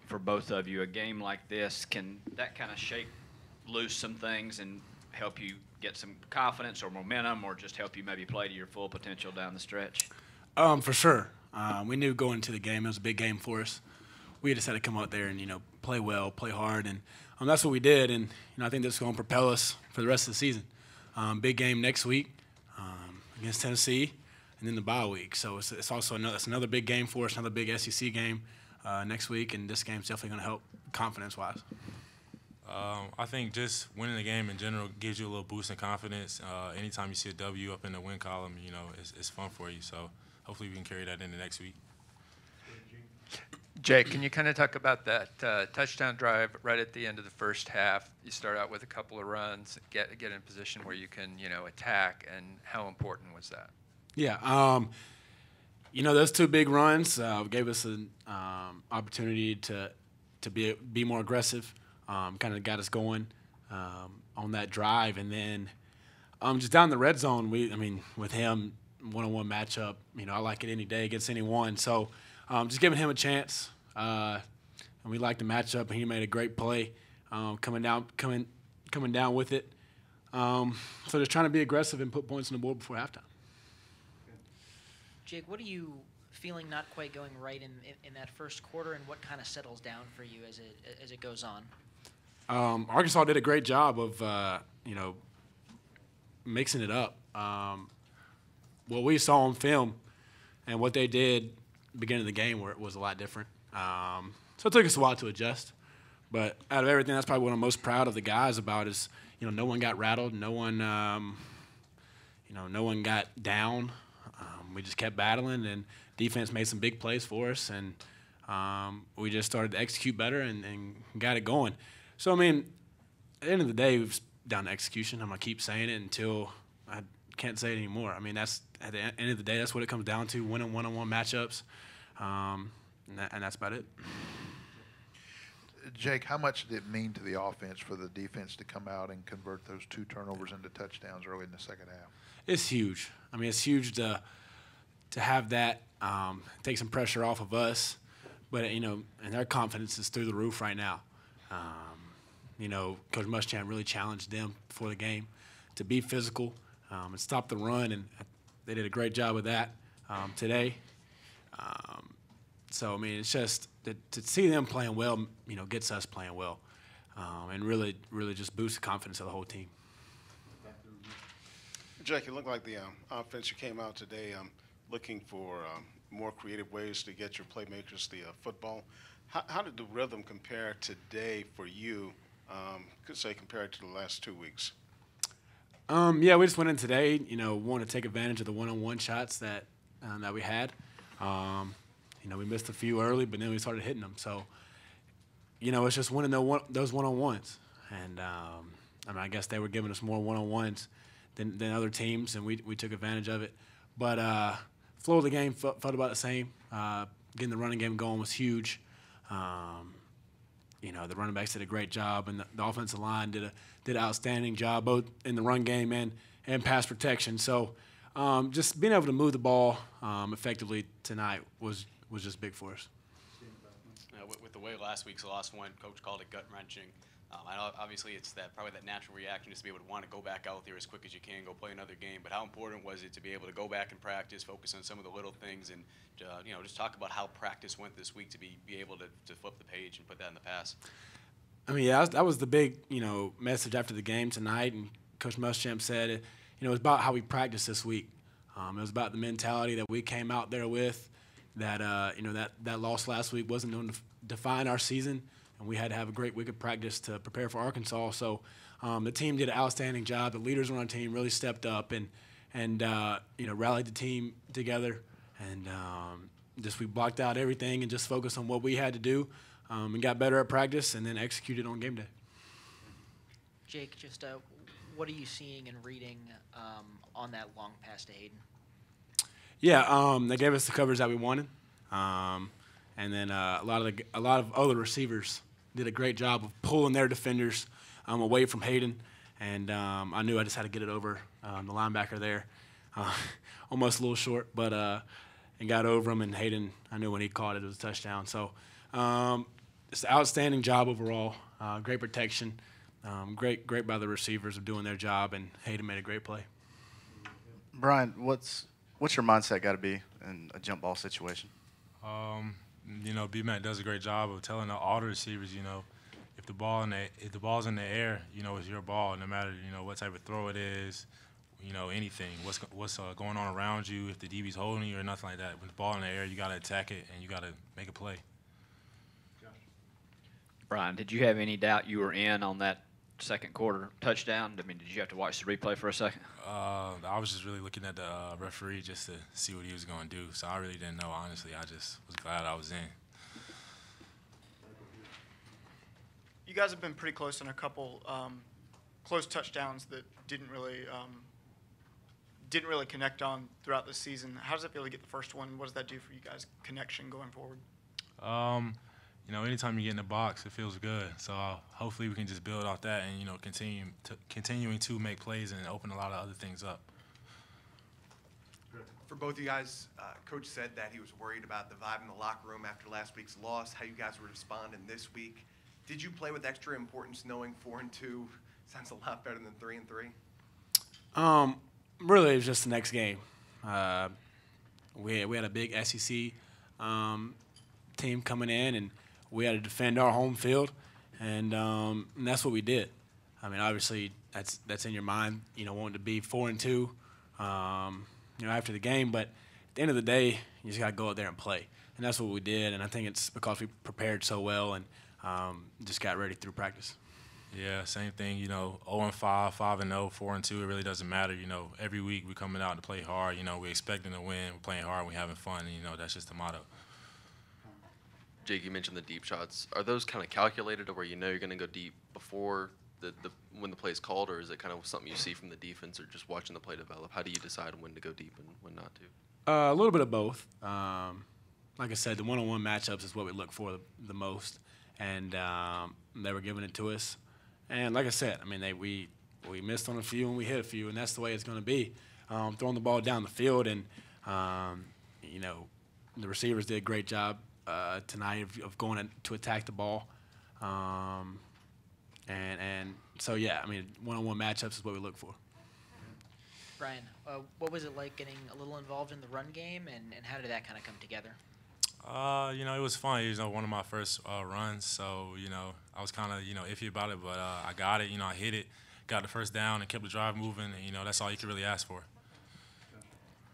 for both of you. A game like this, can that kind of shake loose some things and help you get some confidence or momentum, or just help you maybe play to your full potential down the stretch? For sure. We knew going into the game it was a big game for us. We just had to come out there and play well, play hard, and that's what we did. And I think this is going to propel us for the rest of the season. Big game next week against Tennessee, and then the bye week. So it's also another big game for us, another big SEC game next week, and this game's definitely going to help confidence-wise. I think just winning the game in general gives you a little boost in confidence. Anytime you see a W up in the win column, it's fun for you. So hopefully we can carry that into next week. Jake, can you kind of talk about that touchdown drive right at the end of the first half? You start out with a couple of runs, get in a position where you can, attack, and how important was that? Yeah, those two big runs gave us an opportunity to be more aggressive. Kind of got us going on that drive, and then just down the red zone. With him, one-on-one matchup. I like it any day against anyone. So just giving him a chance, and we liked the matchup, and he made a great play coming down with it. So just trying to be aggressive and put points on the board before halftime. Jake, what are you feeling not quite going right in that first quarter, and what kind of settles down for you as it goes on? Arkansas did a great job of mixing it up. What we saw on film and what they did beginning of the game was a lot different. So it took us a while to adjust. But out of everything, that's probably what I'm most proud of the guys about is, no one got rattled, no one got down. We just kept battling, and defense made some big plays for us, and we just started to execute better and got it going. So, at the end of the day, it was down to execution. I'm going to keep saying it until I can't say it anymore. That's at the end of the day, that's what it comes down to, winning one-on-one matchups, and that's about it. Jake, how much did it mean to the offense for the defense to come out and convert those 2 turnovers into touchdowns early in the second half? It's huge. It's huge to have that, take some pressure off of us. But, and their confidence is through the roof right now. Coach Muschamp really challenged them before the game to be physical and stop the run, and they did a great job of that today. So, it's just to see them playing well, gets us playing well, and really just boosts the confidence of the whole team. Jake, it looked like the offense you came out today looking for more creative ways to get your playmakers the football. How did the rhythm compare today for you, compared to the last 2 weeks? Yeah, we just went in today, wanted to take advantage of the one-on-one shots that we had. We missed a few early, but then we started hitting them. So, it's just winning those one-on-ones. And, I guess they were giving us more one-on-ones than other teams, and we took advantage of it. But flow of the game felt about the same. Getting the running game going was huge. The running backs did a great job, and the offensive line did an outstanding job both in the run game and pass protection. So just being able to move the ball effectively tonight was just big for us. With the way last week's loss went, Coach called it gut-wrenching. I know obviously it's probably that natural reaction just to be able to want to go back out there as quick as you can, go play another game. But how important was it to be able to go back and practice, focus on some of the little things, and just talk about how practice went this week to be able to flip the page and put that in the past? Yeah, that was the big message after the game tonight, and Coach Muschamp said it was about how we practiced this week. It was about the mentality that we came out there with, that that loss last week wasn't going to define our season. And we had to have a great week of practice to prepare for Arkansas. So the team did an outstanding job. The leaders on our team really stepped up and rallied the team together. And we blocked out everything and just focused on what we had to do and got better at practice and then executed on game day. Jake, just what are you seeing and reading on that long pass to Hayden? Yeah, they gave us the coverage that we wanted. And then a lot of other receivers did a great job of pulling their defenders away from Hayden, and I knew I just had to get it over the linebacker there, almost a little short, but and got over him. And Hayden, I knew when he caught it, it was a touchdown. So It's an outstanding job overall. Great protection. Great by the receivers of doing their job, and Hayden made a great play. Bryan, what's your mindset got to be in a jump ball situation? B-Mac does a great job of telling all the receivers, if the ball's in the air, it's your ball, no matter what type of throw it is, anything. What's going on around you? If the DB's holding you or nothing like that, with the ball in the air, you gotta attack it and you gotta make a play. Bryan, did you have any doubt you were in on that second quarter touchdown? I mean, did you have to watch the replay for a second? I was just really looking at the referee just to see what he was going to do. So I really didn't know, honestly. I just was glad I was in. You guys have been pretty close on a couple close touchdowns that didn't really connect on throughout the season. How does it feel to get the first one? What does that do for you guys' connection going forward? Anytime you get in the box, it feels good. So hopefully we can just build off that and, continuing to make plays and open a lot of other things up. For both of you guys, Coach said that he was worried about the vibe in the locker room after last week's loss, how you guys were responding this week. Did you play with extra importance knowing 4-2 sounds a lot better than 3-3? Really, it was just the next game. We had a big SEC team coming in, and we had to defend our home field, and that's what we did. I mean, obviously, that's in your mind, wanting to be 4-2, after the game. But at the end of the day, you just got to go out there and play, and that's what we did. And I think it's because we prepared so well and just got ready through practice. Yeah, same thing. 0-5, 5-0, 4-2. It really doesn't matter. Every week we're coming out to play hard. We're expecting to win. We're playing hard. We're having fun. And, that's just the motto. Jake, you mentioned the deep shots. Are those kind of calculated to where you're going to go deep before when the play is called, or is it kind of something you see from the defense or just watching the play develop? How do you decide when to go deep and when not to? A little bit of both. Like I said, the one-on-one matchups is what we look for the most, and they were giving it to us. And like I said, I mean, we missed on a few and we hit a few, and that's the way it's going to be. Throwing the ball down the field, and the receivers did a great job tonight of going to attack the ball. And so, yeah, I mean, one-on-one matchups is what we look for. Bryan, what was it like getting a little involved in the run game, and how did that kind of come together? It was fun. It was one of my first runs, so, I was kind of, iffy about it, but I got it. I hit it, got the first down, and kept the drive moving, and, that's all you could really ask for.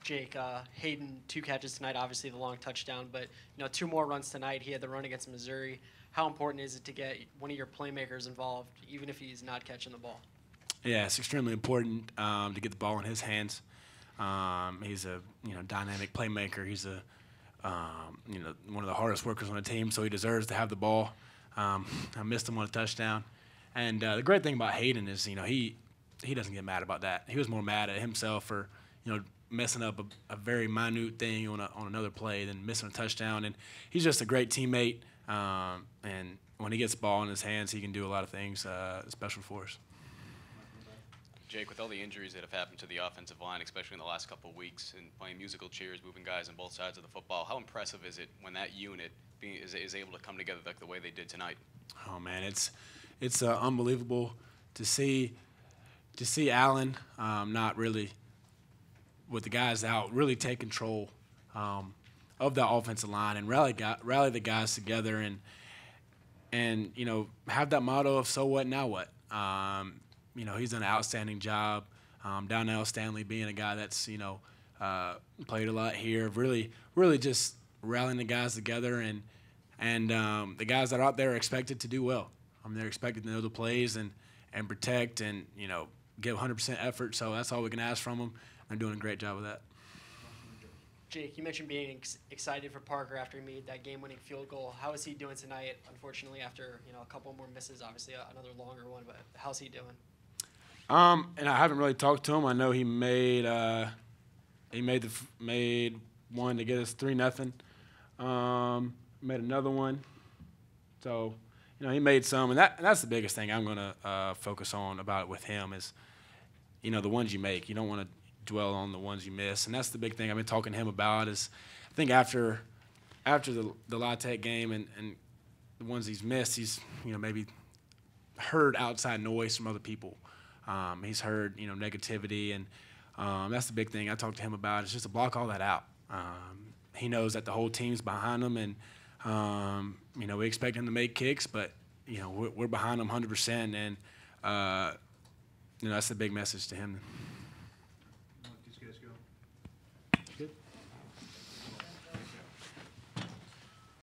Jake, Hayden, 2 catches tonight, obviously the long touchdown, but 2 more runs tonight. He had the run against Missouri. How important is it to get one of your playmakers involved, even if he's not catching the ball? Yeah, it's extremely important to get the ball in his hands. He's a dynamic playmaker. He's a one of the hardest workers on the team, so he deserves to have the ball. I missed him on a touchdown, and the great thing about Hayden is he doesn't get mad about that. He was more mad at himself for messing up a very minute thing on another play than missing a touchdown. And he's just a great teammate. And when he gets the ball in his hands, he can do a lot of things special for us. Jake, with all the injuries that have happened to the offensive line, especially in the last couple of weeks, and playing musical chairs, moving guys on both sides of the football, how impressive is it when that unit is able to come together like the way they did tonight? Oh man, it's unbelievable to see Allen not really, with the guys out, really take control of the offensive line and rally the guys together and have that motto of so what, now what. He's done an outstanding job. Donnell Stanley being a guy that's played a lot here, really just rallying the guys together, and the guys that are out there are expected to do well. They're expected to know the plays and protect and give 100% effort. So that's all we can ask from them. They're doing a great job of that. Jake, you mentioned being excited for Parker after he made that game-winning field goal. How is he doing tonight? Unfortunately, after a couple more misses, obviously another longer one. But how's he doing? And I haven't really talked to him. I know he made one to get us 3-0. Made another one. So he made some, and that's the biggest thing I'm gonna focus on about it with him is the ones you make. You don't want to dwell on the ones you miss, and that's the big thing I've been talking to him about is I think after the La Tech game and the ones he's missed, he's, maybe heard outside noise from other people. He's heard, negativity, and that's the big thing I talked to him about. It's just to block all that out. He knows that the whole team's behind him, and we expect him to make kicks, but we're behind him 100%, and that's the big message to him.